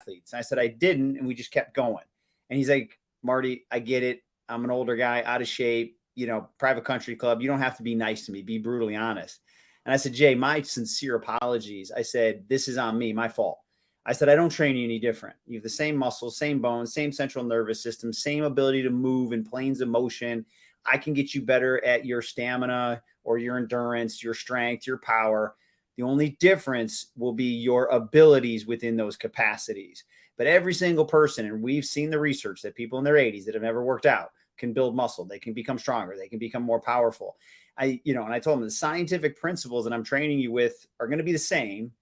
athletes? And I said, I didn't. And we just kept going. And he's like, Marty, I get it. I'm an older guy, out of shape, private country club. You don't have to be nice to me. Be brutally honest. And I said, Jay, my sincere apologies. I said, this is on me, my fault. I said, I don't train you any different. You have the same muscles, same bones, same central nervous system, same ability to move in planes of motion. I can get you better at your stamina or your endurance, your strength, your power. The only difference will be your abilities within those capacities. But every single person, and we've seen the research that people in their 80s that have never worked out can build muscle. They can become stronger. They can become more powerful. And I told them the scientific principles that I'm training you with are going to be the same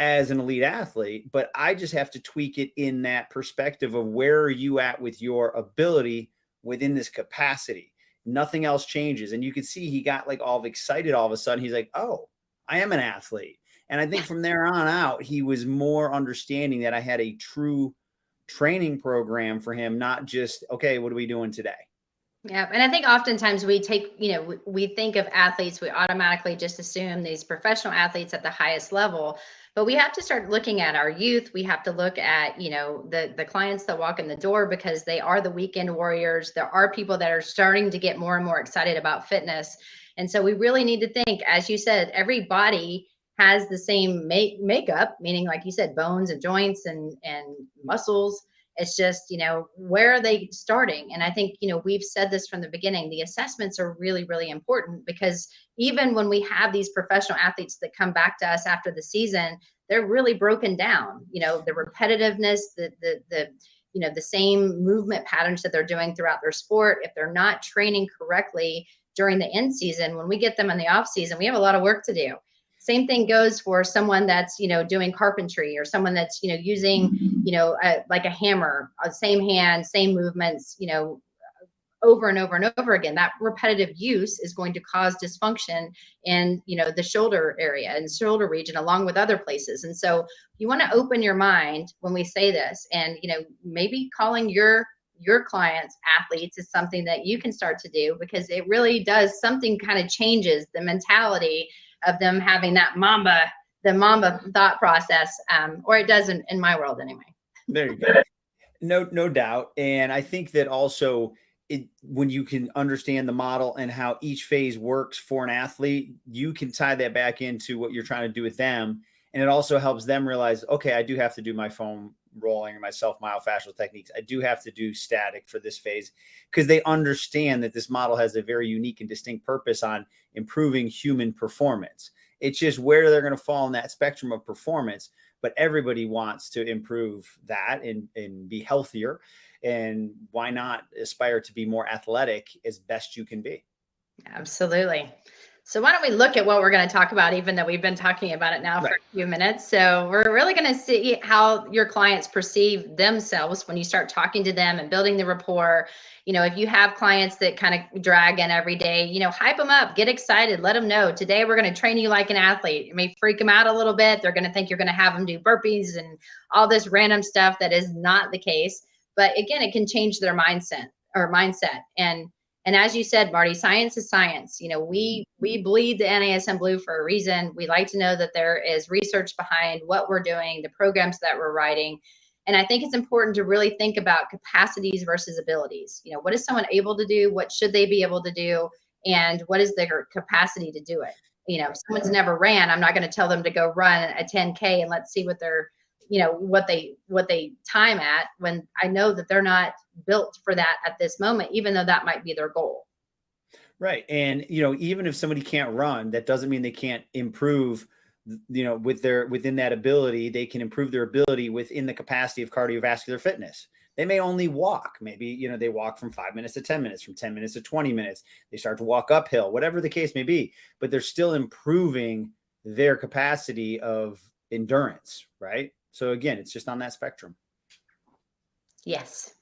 as an elite athlete, but I just have to tweak it in that perspective of where are you at with your ability within this capacity. Nothing else changes. And you could see he got like all excited all of a sudden. He's like, oh, I am an athlete. And I think from there on out, he was more understanding that I had a true training program for him, not just, okay, what are we doing today? Yeah. And I think oftentimes we take, we think of athletes, we automatically just assume these professional athletes at the highest level, but we have to start looking at our youth. We have to look at, the clients that walk in the door, because they are the weekend warriors. There are people that are starting to get more and more excited about fitness. And so we really need to think, as you said, every body has the same makeup, meaning, like you said, bones and joints and muscles. It's just, where are they starting? And I think, we've said this from the beginning, the assessments are really, really important, because even when we have these professional athletes that come back to us after the season, they're really broken down, the repetitiveness, the same movement patterns that they're doing throughout their sport. If they're not training correctly during the in season, when we get them in the off season, we have a lot of work to do. Same thing goes for someone that's, doing carpentry, or someone that's, using, like a hammer, same hand, same movements, over and over and over again. That repetitive use is going to cause dysfunction in, the shoulder area and shoulder region, along with other places. And so you want to open your mind when we say this, and, maybe calling your clients athletes is something that you can start to do, because it really does, something kind of changes the mentality of them having that Mamba thought process, or it does in my world anyway. There you go. No doubt. And I think that also when you can understand the model and how each phase works for an athlete, you can tie that back into what you're trying to do with them. And it also helps them realize, okay, I do have to do my foam rolling or my self-myofascial techniques. I do have to do static for this phase, because they understand that this model has a very unique and distinct purpose on improving human performance. It's just where they're going to fall in that spectrum of performance, but everybody wants to improve that and be healthier. And why not aspire to be more athletic as best you can be? Absolutely. So why don't we look at what we're going to talk about, even though we've been talking about it now for a few minutes. So we're really going to see how your clients perceive themselves when you start talking to them and building the rapport. If you have clients that kind of drag in every day, hype them up, get excited, let them know today we're going to train you like an athlete. It may freak them out a little bit. They're going to think you're going to have them do burpees and all this random stuff. That is not the case. But again, it can change their mindset. And as you said, Marty, science is science. We bleed the NASM blue for a reason. We like to know that there is research behind what we're doing, the programs that we're writing. And I think it's important to really think about capacities versus abilities. What is someone able to do? What should they be able to do? And what is their capacity to do it? If someone's never ran, I'm not going to tell them to go run a 10K and let's see what they're, what they time at, when I know that they're not built for that at this moment, even though that might be their goal. Right. And, even if somebody can't run, that doesn't mean they can't improve, within that ability. They can improve their ability within the capacity of cardiovascular fitness. They may only walk. Maybe, they walk from 5 minutes to 10 minutes, from 10 minutes to 20 minutes. They start to walk uphill, whatever the case may be, but they're still improving their capacity of endurance. Right. So again, it's just on that spectrum. Yes.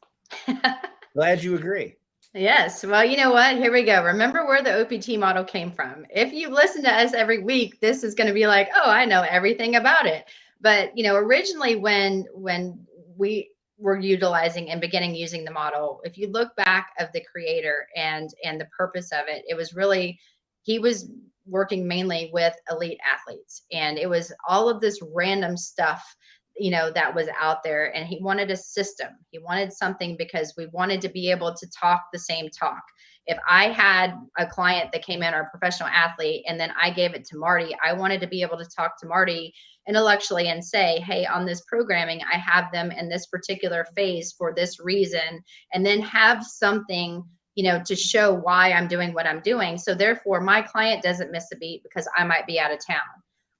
Glad you agree. Yes. Well, you know what? Here we go. Remember where the OPT model came from. If you listen to us every week, this is going to be like, oh, I know everything about it. But, originally when we were utilizing and beginning using the model, if you look back of the creator and the purpose of it, it was really, he was working mainly with elite athletes. And it was all of this random stuff that was out there, and he wanted a system. He wanted something because we wanted to be able to talk the same talk. If I had a client that came in, or a professional athlete, and then I gave it to Marty, I wanted to be able to talk to Marty intellectually and say, hey, on this programming, I have them in this particular phase for this reason, and then have something, to show why I'm doing what I'm doing. So therefore, my client doesn't miss a beat because I might be out of town.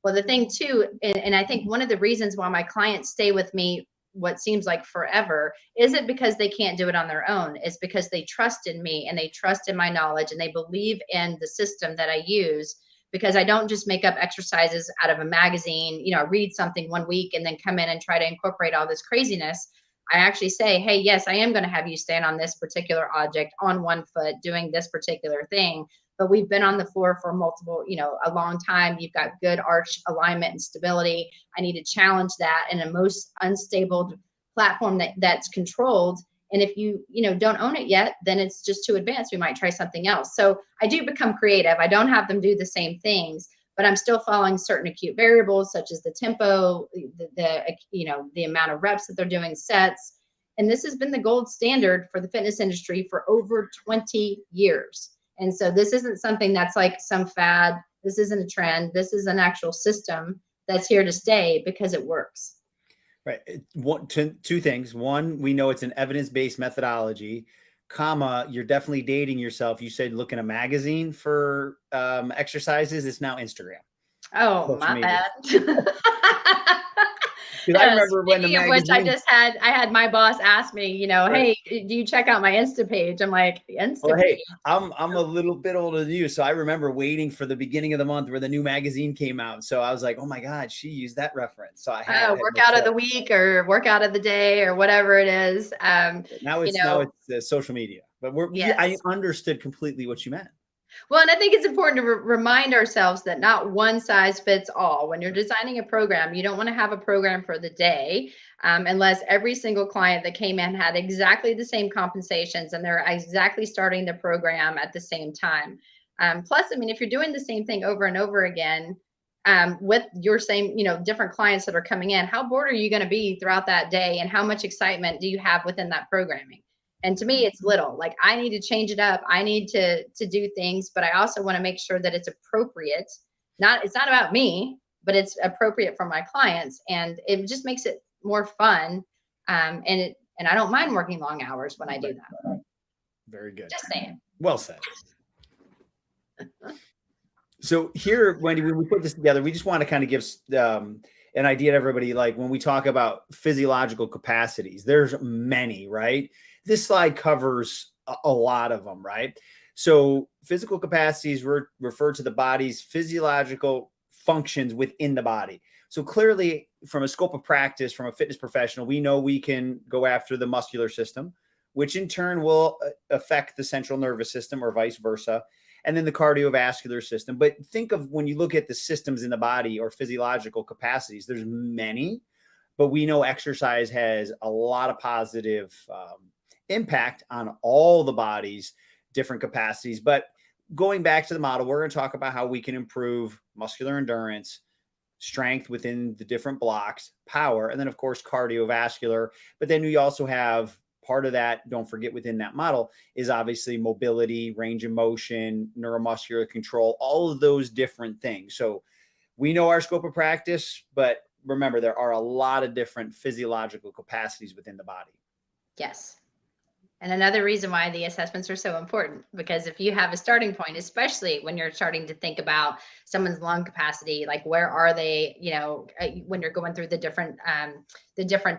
Well, the thing too, and I think one of the reasons why my clients stay with me what seems like forever isn't because they can't do it on their own. It's because they trust in me, and they trust in my knowledge, and they believe in the system that I use, because I don't just make up exercises out of a magazine, read something one week and then come in and try to incorporate all this craziness. I actually say, hey, yes, I am going to have you stand on this particular object on one foot doing this particular thing. But we've been on the floor for a long time. You've got good arch alignment and stability. I need to challenge that in a most unstable platform that's controlled. And if you don't own it yet, then it's just too advanced. We might try something else. So I do become creative. I don't have them do the same things, but I'm still following certain acute variables, such as the tempo, the amount of reps that they're doing, sets. And this has been the gold standard for the fitness industry for over 20 years. And so this isn't something that's like some fad. This isn't a trend. This is an actual system that's here to stay because it works. Right. Two things. One, we know it's an evidence-based methodology, comma, you're definitely dating yourself. You said look in a magazine for exercises. It's now Instagram. Oh, my bad. Because I remember when the magazine, which I had my boss ask me, hey, do you check out my Insta page? I'm like, Insta page? Hey, I'm a little bit older than you, so I remember waiting for the beginning of the month where the new magazine came out. So I was like, oh my God, she used that reference. So I had workout of the week or workout of the day or whatever it is. Now it's social media, but I understood completely what you meant. Well, and I think it's important to remind ourselves that not one size fits all. When you're designing a program, you don't want to have a program for the day unless every single client that came in had exactly the same compensations and they're exactly starting the program at the same time. Plus, I mean, if you're doing the same thing over and over again with your same, different clients that are coming in, how bored are you going to be throughout that day? And how much excitement do you have within that programming? And to me, it's little. Like, I need to change it up. I need to do things, but I also want to make sure that it's appropriate. It's not about me, but it's appropriate for my clients. And it just makes it more fun. And I don't mind working long hours when I do that. Very good. Just saying. Well said. So here, Wendy, when we put this together, we just want to kind of give an idea to everybody. Like, when we talk about physiological capacities, there's many, right? This slide covers a lot of them, right? So physical capacities refer to the body's physiological functions within the body. So clearly, from a scope of practice, from a fitness professional, we know we can go after the muscular system, which in turn will affect the central nervous system or vice versa, and then the cardiovascular system. But think of when you look at the systems in the body or physiological capacities, there's many, but we know exercise has a lot of positive impact on all the body's different capacities. But going back to the model, we're going to talk about how we can improve muscular endurance, strength within the different blocks, power, and then of course cardiovascular. But then we also have part of that, don't forget, within that model is obviously mobility, range of motion, neuromuscular control, all of those different things. So we know our scope of practice, but remember, there are a lot of different physiological capacities within the body. Yes. And another reason why the assessments are so important, because if you have a starting point, especially when you're starting to think about someone's lung capacity, like where are they, when you're going through the different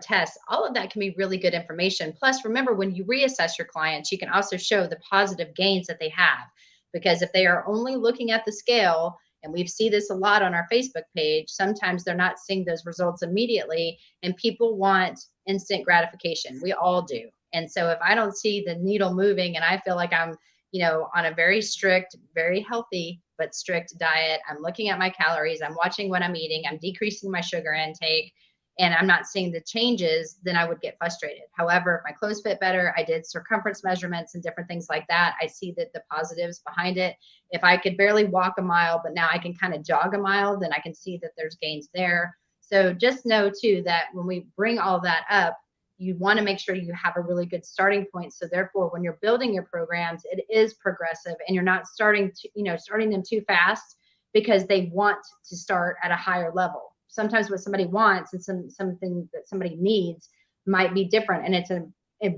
tests, all of that can be really good information. Plus, remember, when you reassess your clients, you can also show the positive gains that they have, because if they are only looking at the scale, and we see this a lot on our Facebook page, sometimes they're not seeing those results immediately, and people want instant gratification. We all do. And so if I don't see the needle moving and I feel like I'm, on a very strict, very healthy, but strict diet, I'm looking at my calories, I'm watching what I'm eating, I'm decreasing my sugar intake, and I'm not seeing the changes, then I would get frustrated. However, if my clothes fit better, I did circumference measurements and different things like that, I see that the positives behind it. If I could barely walk a mile, but now I can kind of jog a mile, then I can see that there's gains there. So just know too that when we bring all that up, you want to make sure you have a really good starting point. So therefore, when you're building your programs, it is progressive, and you're not starting them too fast because they want to start at a higher level. Sometimes what somebody wants and something that somebody needs might be different. And it's a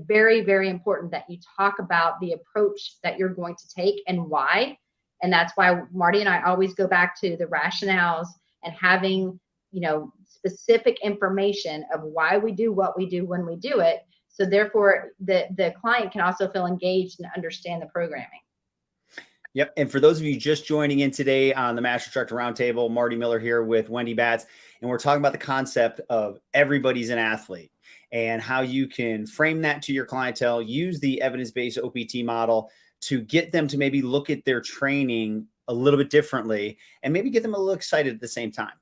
very, very important that you talk about the approach that you're going to take and why. And that's why Marty and I always go back to the rationales and having, specific information of why we do what we do when we do it. So therefore, the client can also feel engaged and understand the programming. Yep. And for those of you just joining in today on the Master Instructor Roundtable, Marty Miller here with Wendy Batts, and we're talking about the concept of everybody's an athlete and how you can frame that to your clientele, use the evidence-based OPT model to get them to maybe look at their training a little bit differently and maybe get them a little excited at the same time.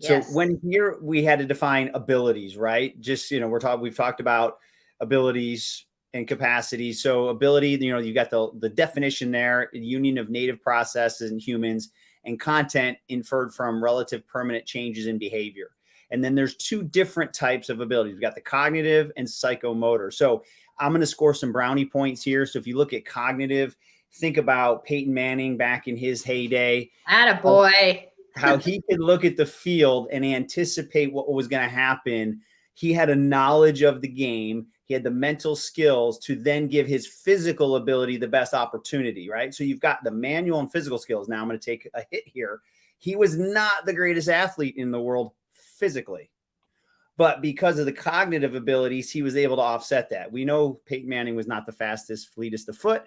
Yes. So when here we had to define abilities, right? Just, we've talked about abilities and capacity. So ability, you got the definition there, union of native processes and humans, and content inferred from relative permanent changes in behavior. And then there's two different types of abilities. We've got the cognitive and psychomotor. So I'm going to score some brownie points here. So if you look at cognitive, think about Peyton Manning back in his heyday. Attaboy. How he could look at the field and anticipate what was going to happen. He had a knowledge of the game. He had the mental skills to then give his physical ability the best opportunity, right? So you've got the manual and physical skills. Now I'm going to take a hit here. He was not the greatest athlete in the world physically, but because of the cognitive abilities, he was able to offset that. We know Peyton Manning was not the fastest, fleetest of foot,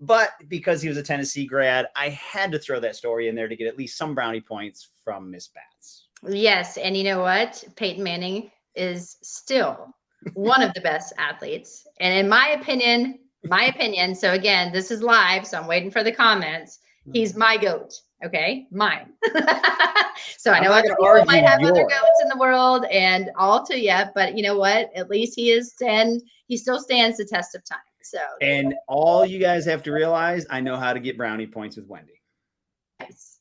but because he was a Tennessee grad, I had to throw that story in there to get at least some brownie points from Miss Batts. Yes. And you know what? Peyton Manning is still one of the best athletes. And in my opinion, so again, this is live, so I'm waiting for the comments. He's my GOAT. Okay. Mine. So I know other people might have other GOATs in the world and all to you, but you know what? At least he still stands the test of time. So, and all you guys have to realize, I know how to get brownie points with Wendy. Nice.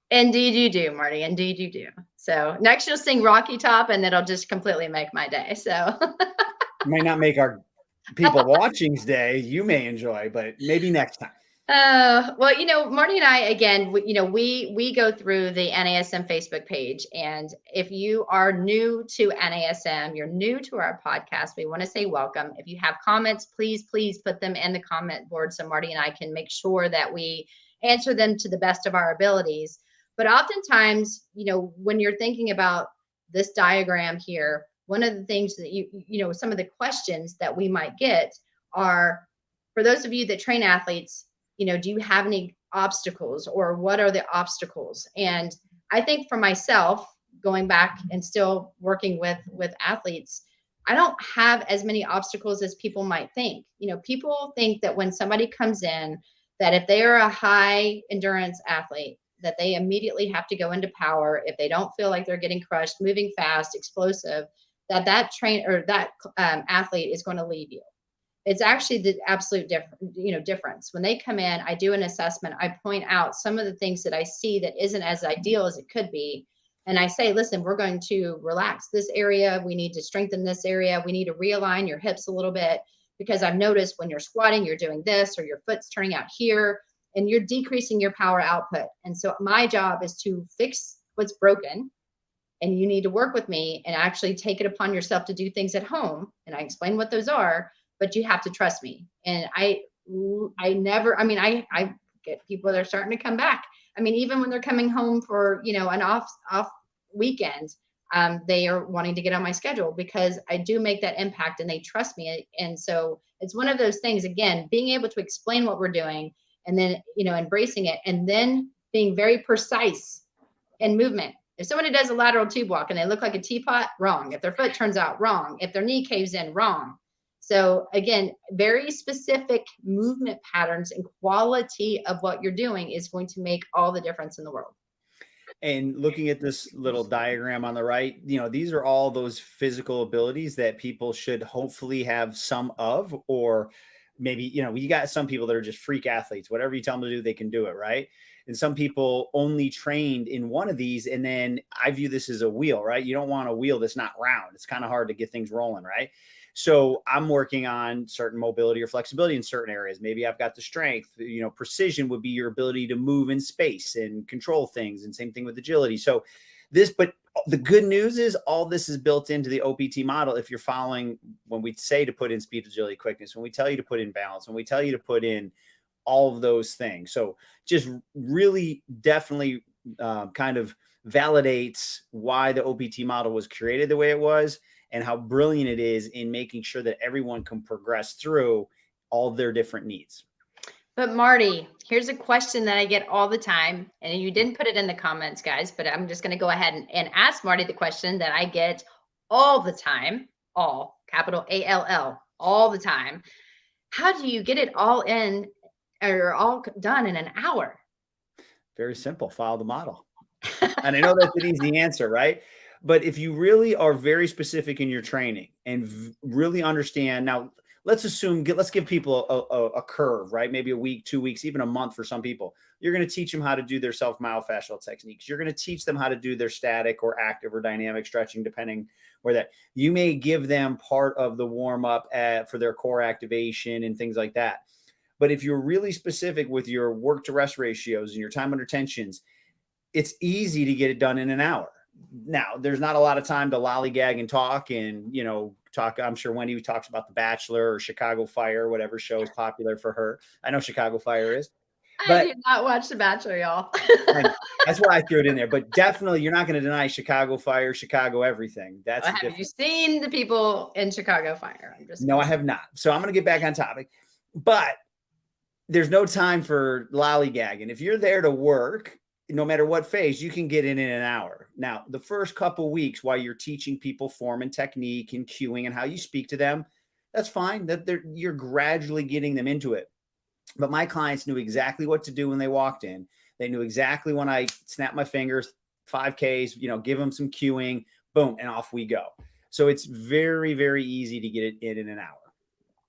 Indeed you do, Marty. Indeed you do. So next you'll sing Rocky Top and it'll just completely make my day. So might not make our people watching's day. You may enjoy, but maybe next time. Well, Marty and I, again, we go through the NASM Facebook page. And if you are new to NASM, you're new to our podcast, we want to say welcome. If you have comments, please put them in the comment board so Marty and I can make sure that we answer them to the best of our abilities. But oftentimes, when you're thinking about this diagram here, one of the things that some of the questions that we might get are, for those of you that train athletes, do you have any obstacles, or what are the obstacles? And I think for myself, going back and still working with athletes, I don't have as many obstacles as people might think. People think that when somebody comes in, that if they are a high endurance athlete, that they immediately have to go into power. If they don't feel like they're getting crushed, moving fast, explosive, that athlete is going to leave you. It's actually the absolute difference. When they come in, I do an assessment. I point out some of the things that I see that isn't as ideal as it could be. And I say, listen, we're going to relax this area. We need to strengthen this area. We need to realign your hips a little bit, because I've noticed when you're squatting, you're doing this, or your foot's turning out here, and you're decreasing your power output. And so my job is to fix what's broken. And you need to work with me and actually take it upon yourself to do things at home. And I explain what those are, but you have to trust me. And I get people that are starting to come back. Even when they're coming home for, an off weekend, they are wanting to get on my schedule because I do make that impact and they trust me. And so it's one of those things, again, being able to explain what we're doing and then, embracing it, and then being very precise in movement. If somebody does a lateral tube walk and they look like a teapot, wrong. If their foot turns out, wrong. If their knee caves in, wrong. So again, very specific movement patterns and quality of what you're doing is going to make all the difference in the world. And looking at this little diagram on the right, these are all those physical abilities that people should hopefully have some of, or maybe, you got some people that are just freak athletes. Whatever you tell them to do, they can do it, right? And some people only trained in one of these. And then I view this as a wheel, right? You don't want a wheel that's not round. It's kind of hard to get things rolling, right? So I'm working on certain mobility or flexibility in certain areas. Maybe I've got the strength, precision would be your ability to move in space and control things. And same thing with agility. So but the good news is all this is built into the OPT model. If you're following, when we say to put in speed, agility, quickness, when we tell you to put in balance, when we tell you to put in all of those things. So just really definitely kind of validates why the OPT model was created the way it was and how brilliant it is in making sure that everyone can progress through all their different needs. But Marty, here's a question that I get all the time, and you didn't put it in the comments, guys, but I'm just going to go ahead and ask Marty the question that I get all the time, all capital ALL, all the time. How do you get it all in or all done in an hour? Very simple. Follow the model. And I know that's an easy answer, right? But if you really are very specific in your training and really understand, now let's give people a curve, right? Maybe a week, 2 weeks, even a month for some people. You're going to teach them how to do their self-myofascial techniques. You're going to teach them how to do their static or active or dynamic stretching, depending where that. You may give them part of the warm up for their core activation and things like that. But if you're really specific with your work to rest ratios and your time under tensions, it's easy to get it done in an hour. Now, there's not a lot of time to lollygag and talk and, talk. I'm sure Wendy talks about The Bachelor or Chicago Fire, whatever show is popular for her. I know Chicago Fire is. But I did not watch The Bachelor, y'all. That's why I threw it in there. But definitely, you're not going to deny Chicago Fire, Chicago everything. That's have you seen the people in Chicago Fire? No, I have not. So I'm going to get back on topic. But there's no time for lollygagging. If you're there to work, no matter what phase, you can get in an hour. Now, the first couple weeks while you're teaching people form and technique and cueing and how you speak to them, that's fine. You're gradually getting them into it. But my clients knew exactly what to do when they walked in. They knew exactly when I snapped my fingers, 5Ks, give them some cueing, boom, and off we go. So it's very, very easy to get it in an hour.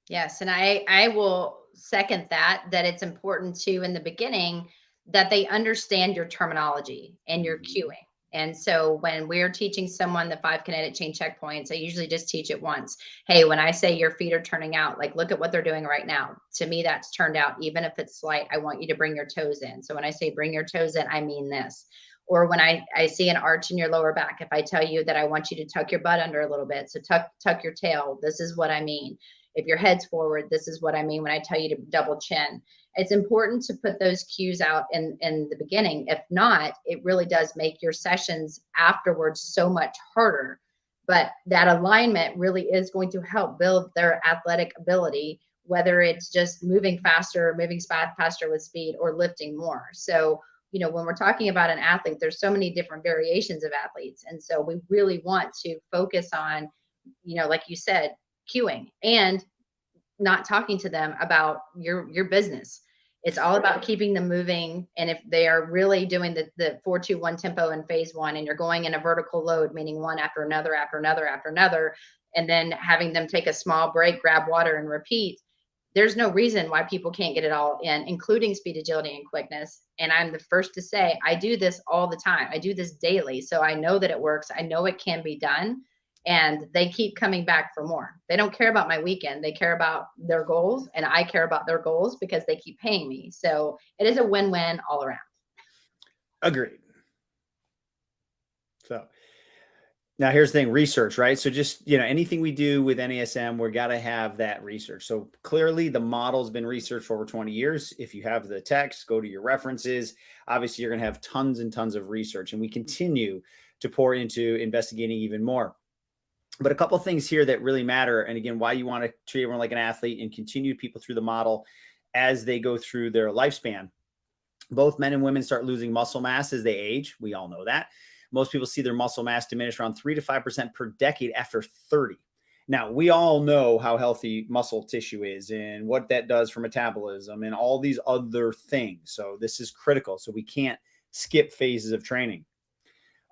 Yes. And I will second that it's important to, in the beginning, that they understand your terminology and your cueing. And so when we're teaching someone the 5 kinetic chain checkpoints, I usually just teach it once. Hey, when I say your feet are turning out, like, look at what they're doing right now. To me, that's turned out. Even if it's slight, I want you to bring your toes in. So when I say bring your toes in, I mean this. Or when I see an arch in your lower back, if I tell you that I want you to tuck your butt under a little bit, so tuck your tail, this is what I mean. If your head's forward, this is what I mean when I tell you to double chin. It's important to put those cues out in the beginning. If not, it really does make your sessions afterwards so much harder. But that alignment really is going to help build their athletic ability, whether it's just moving faster, moving faster with speed, or lifting more. So, when we're talking about an athlete, there's so many different variations of athletes. And so we really want to focus on, like you said, cueing and not talking to them about your business. It's all about keeping them moving. And if they are really doing the 4-2-1 tempo in phase 1, and you're going in a vertical load, meaning one after another, after another, after another, and then having them take a small break, grab water, and repeat, there's no reason why people can't get it all in, including speed, agility, and quickness. And I'm the first to say, I do this all the time. I do this daily. So I know that it works. I know it can be done. And they keep coming back for more. They don't care about my weekend. They care about their goals, and I care about their goals because they keep paying me. So it is a win-win all around. Agreed. So now here's the thing, research, right? So just, anything we do with NASM, we're got to have that research. So clearly the model's been researched for over 20 years. If you have the text, go to your references. Obviously, you're going to have tons and tons of research, and we continue to pour into investigating even more. But a couple of things here that really matter, and again, why you want to treat everyone like an athlete and continue people through the model as they go through their lifespan. Both men and women start losing muscle mass as they age. We all know that. Most people see their muscle mass diminish around 3 to 5% per decade after 30. Now, we all know how healthy muscle tissue is and what that does for metabolism and all these other things. So this is critical. So we can't skip phases of training.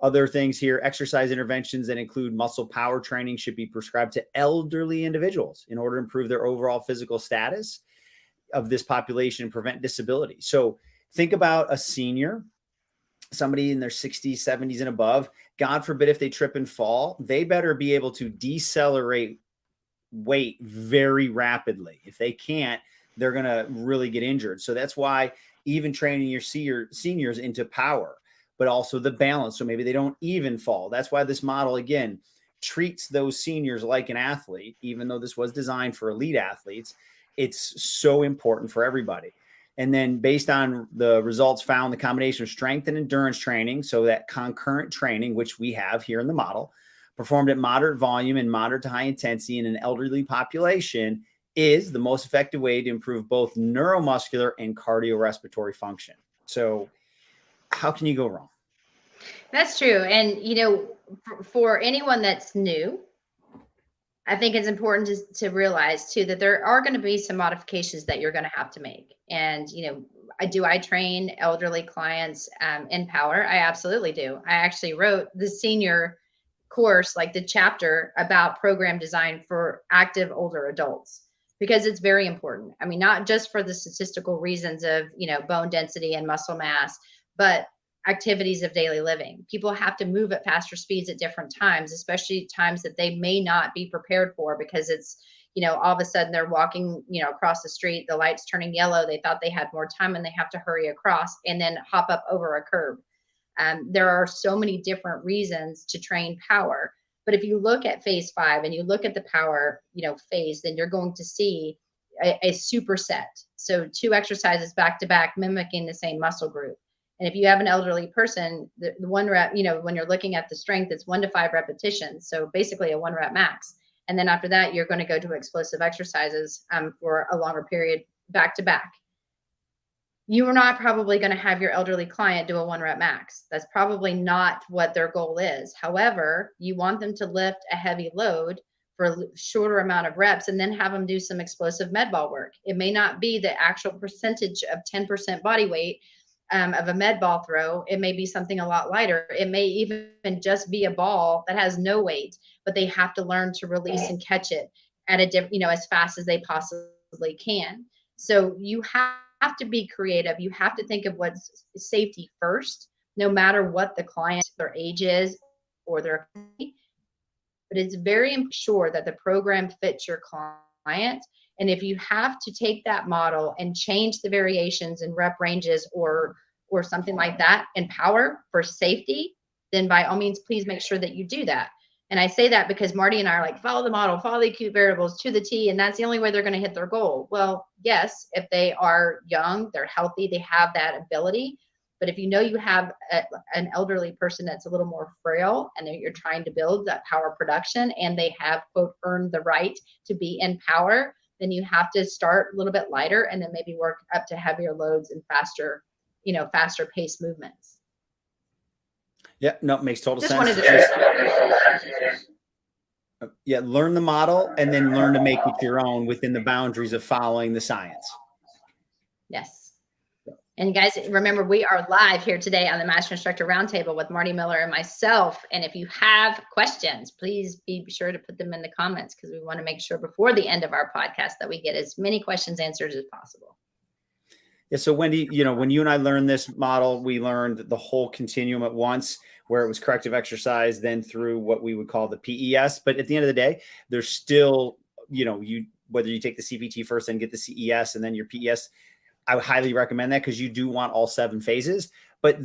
Other things here, exercise interventions that include muscle power training should be prescribed to elderly individuals in order to improve their overall physical status. of this population and prevent disability. So think about a senior, somebody in their 60s, 70s and above. God forbid if they trip and fall, they better be able to decelerate weight very rapidly. If they can't, they're going to really get injured. So that's why even training your seniors into power, but also the balance. So maybe they don't even fall. That's why this model, again, treats those seniors like an athlete, even though this was designed for elite athletes. It's so important for everybody. And then based on the results found, the combination of strength and endurance training, so that concurrent training, which we have here in the model, performed at moderate volume and moderate to high intensity in an elderly population, is the most effective way to improve both neuromuscular and cardiorespiratory function. So how can you go wrong? That's true. And, you know, for anyone that's new, I think it's important to realize too that there are going to be some modifications that you're going to have to make. And, you know, I train elderly clients in power? I absolutely do. I actually wrote the senior course, like the chapter about program design for active older adults, because it's very important. I mean, not just for the statistical reasons of, you know, bone density and muscle mass, but activities of daily living. People have to move at faster speeds at different times, especially times that they may not be prepared for, because it's, you know, all of a sudden they're walking, you know, across the street, the light's turning yellow. They thought they had more time and they have to hurry across and then hop up over a curb. There are so many different reasons to train power. But if you look at phase 5 and you look at the power, you know, phase, then you're going to see a superset. So 2 exercises back to back mimicking the same muscle group. And if you have an elderly person, the 1 rep, you know, when you're looking at the strength, it's 1 to 5 repetitions. So basically a 1 rep max. And then after that, you're going to go to explosive exercises for a longer period back to back. You are not probably going to have your elderly client do a 1 rep max. That's probably not what their goal is. However, you want them to lift a heavy load for a shorter amount of reps and then have them do some explosive med ball work. It may not be the actual percentage of 10% body weight of a med ball throw. It may be something a lot lighter. It may even just be a ball that has no weight, but they have to learn to release and catch it at a different, you know, as fast as they possibly can. So you have to be creative. You have to think of what's safety first, no matter what the client, their age is or their, but it's very sure that the program fits your client. And if you have to take that model and change the variations and rep ranges or something like that in power for safety, then by all means, please make sure that you do that. And I say that because Marty and I are like, follow the model, follow the acute variables to the T, and that's the only way they're going to hit their goal. Well, yes, if they are young, they're healthy, they have that ability. But if you know you have an elderly person that's a little more frail and that you're trying to build that power production and they have, quote, earned the right to be in power, then you have to start a little bit lighter and then maybe work up to heavier loads and faster, you know, faster pace movements. Yeah, no, it makes total Just sense. wanted to Yeah, learn the model and then learn to make it your own within the boundaries of following the science. Yes. And guys, remember, we are live here today on the Master Instructor Roundtable with Marty Miller and myself. And if you have questions, please be sure to put them in the comments, because we want to make sure before the end of our podcast that we get as many questions answered as possible. Yeah. So Wendy, you know, when you and I learned this model, we learned the whole continuum at once, where it was corrective exercise, then through what we would call the PES. But at the end of the day, there's still, you know, whether you take the CPT first and get the CES and then your PES, I would highly recommend that, because you do want all 7 phases. But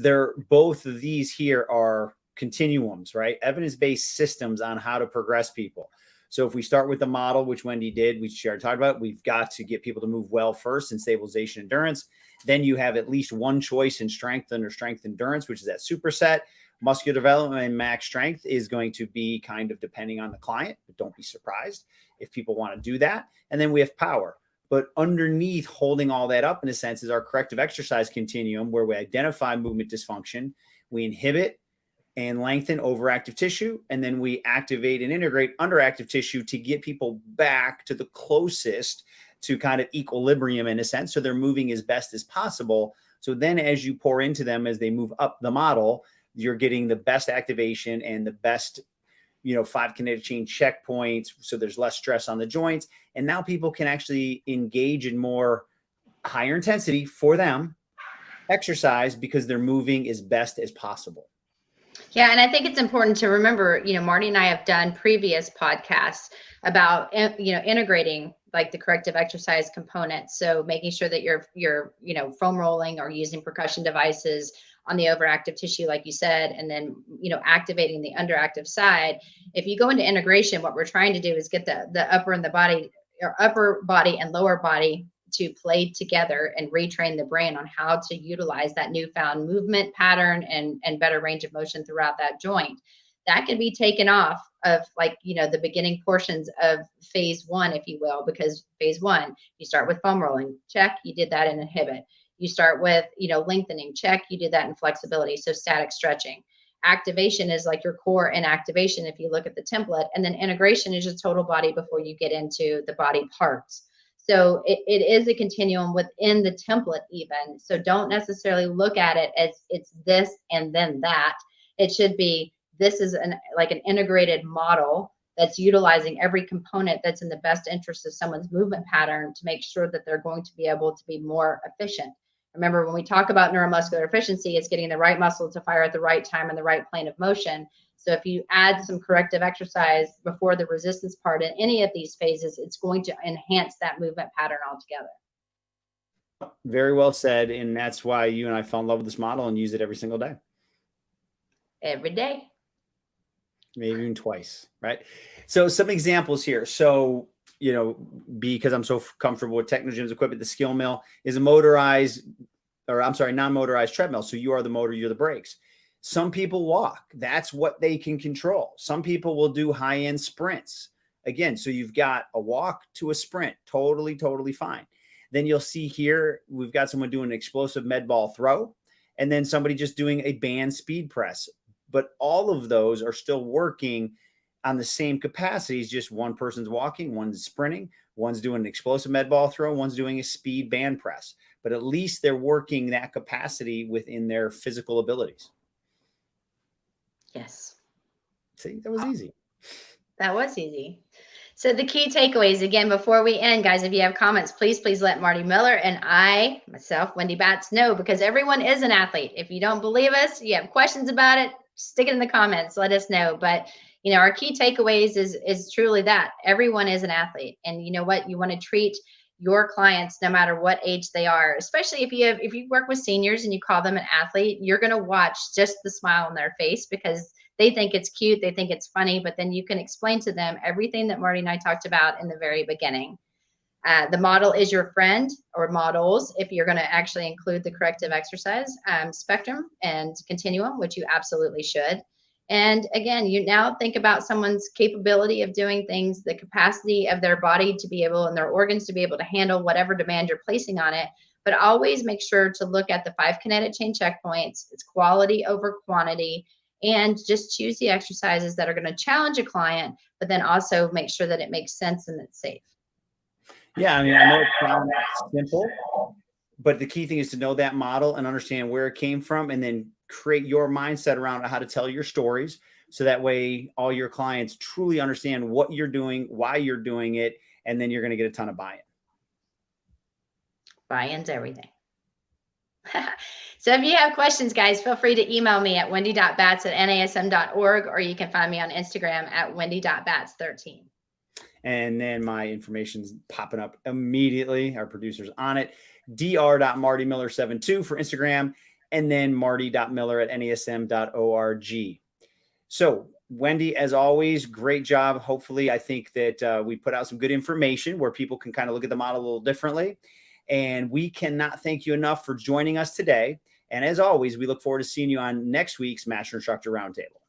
both of these here are continuums, right? Evidence-based systems on how to progress people. So if we start with the model, which Wendy did, we already talked about, we've got to get people to move well first in stabilization endurance. Then you have at least one choice in strength under strength endurance, which is that superset. Muscular development and max strength is going to be kind of depending on the client, but don't be surprised if people want to do that. And then we have power. But underneath holding all that up, in a sense, is our corrective exercise continuum, where we identify movement dysfunction, we inhibit and lengthen overactive tissue, and then we activate and integrate underactive tissue to get people back to the closest to kind of equilibrium, in a sense, so they're moving as best as possible. So then as you pour into them, as they move up the model, you're getting the best activation and the best, you know, 5 kinetic chain checkpoints. So there's less stress on the joints. And now people can actually engage in more higher intensity for them exercise because they're moving as best as possible. Yeah, and I think it's important to remember, Marty and I have done previous podcasts about, integrating like the corrective exercise components. So making sure that you're foam rolling or using percussion devices on the overactive tissue, like you said, and then, activating the underactive side. If you go into integration, what we're trying to do is get the upper body and lower body to play together and retrain the brain on how to utilize that newfound movement pattern and better range of motion throughout that joint. That can be taken off of the beginning portions of phase one, if you will, because phase one, you start with foam rolling, check, you did that in inhibit. You start with, lengthening, check, you did that in flexibility. So static stretching. Activation is like your core and activation if you look at the template, and then integration is your total body before you get into the body parts. So it is a continuum within the template even. So don't necessarily look at it as it's this and then that. It should be, this is an integrated model that's utilizing every component that's in the best interest of someone's movement pattern to make sure that they're going to be able to be more efficient. Remember, when we talk about neuromuscular efficiency, it's getting the right muscle to fire at the right time and the right plane of motion. So if you add some corrective exercise before the resistance part in any of these phases, it's going to enhance that movement pattern altogether. Very well said. And that's why you and I fell in love with this model and use it every single day. Every day. Maybe even twice, right? So some examples here. So, because I'm so comfortable with Technogym's equipment, the skill mill is a non-motorized treadmill. So you are the motor, you're the brakes. Some people walk. That's what they can control. Some people will do high-end sprints. Again, so you've got a walk to a sprint. Totally, totally fine. Then you'll see here, we've got someone doing an explosive med ball throw, and then somebody just doing a band speed press. But all of those are still working on the same capacities. Just one person's walking, one's sprinting, one's doing an explosive med ball throw, one's doing a speed band press. But at least they're working that capacity within their physical abilities. Yes. See, that was easy. That was easy. So the key takeaways, again, before we end, guys, if you have comments, please let Marty Miller and I, myself, Wendy Batts, know, because everyone is an athlete. If you don't believe us, you have questions about it, stick it in the comments, let us know. But, our key takeaways is truly that everyone is an athlete. And you know what? You want to treat your clients no matter what age they are, especially if you work with seniors and you call them an athlete, you're going to watch just the smile on their face because they think it's cute, they think it's funny, but then you can explain to them everything that Marty and I talked about in the very beginning. The model is your friend, or models, if you're going to actually include the corrective exercise spectrum and continuum, which you absolutely should. And again, you now think about someone's capability of doing things, the capacity of their body to be able, and their organs to be able to handle whatever demand you're placing on it. But always make sure to look at the 5 kinetic chain checkpoints. It's quality over quantity. And just choose the exercises that are going to challenge a client, but then also make sure that it makes sense and it's safe. Yeah, I mean, I know it sounds simple, but the key thing is to know that model and understand where it came from, and then create your mindset around how to tell your stories. So that way all your clients truly understand what you're doing, why you're doing it, and then you're going to get a ton of buy-in. Buy-in's everything. So if you have questions, guys, feel free to email me at wendy.batts@nasm.org, or you can find me on Instagram at wendy.batts13. And then my information's popping up immediately. Our producer's on it. dr.martymiller72 for Instagram, and then marty.miller@nasm.org. So Wendy, as always, great job. Hopefully, I think that we put out some good information where people can kind of look at the model a little differently. And we cannot thank you enough for joining us today. And as always, we look forward to seeing you on next week's Master Instructor Roundtable.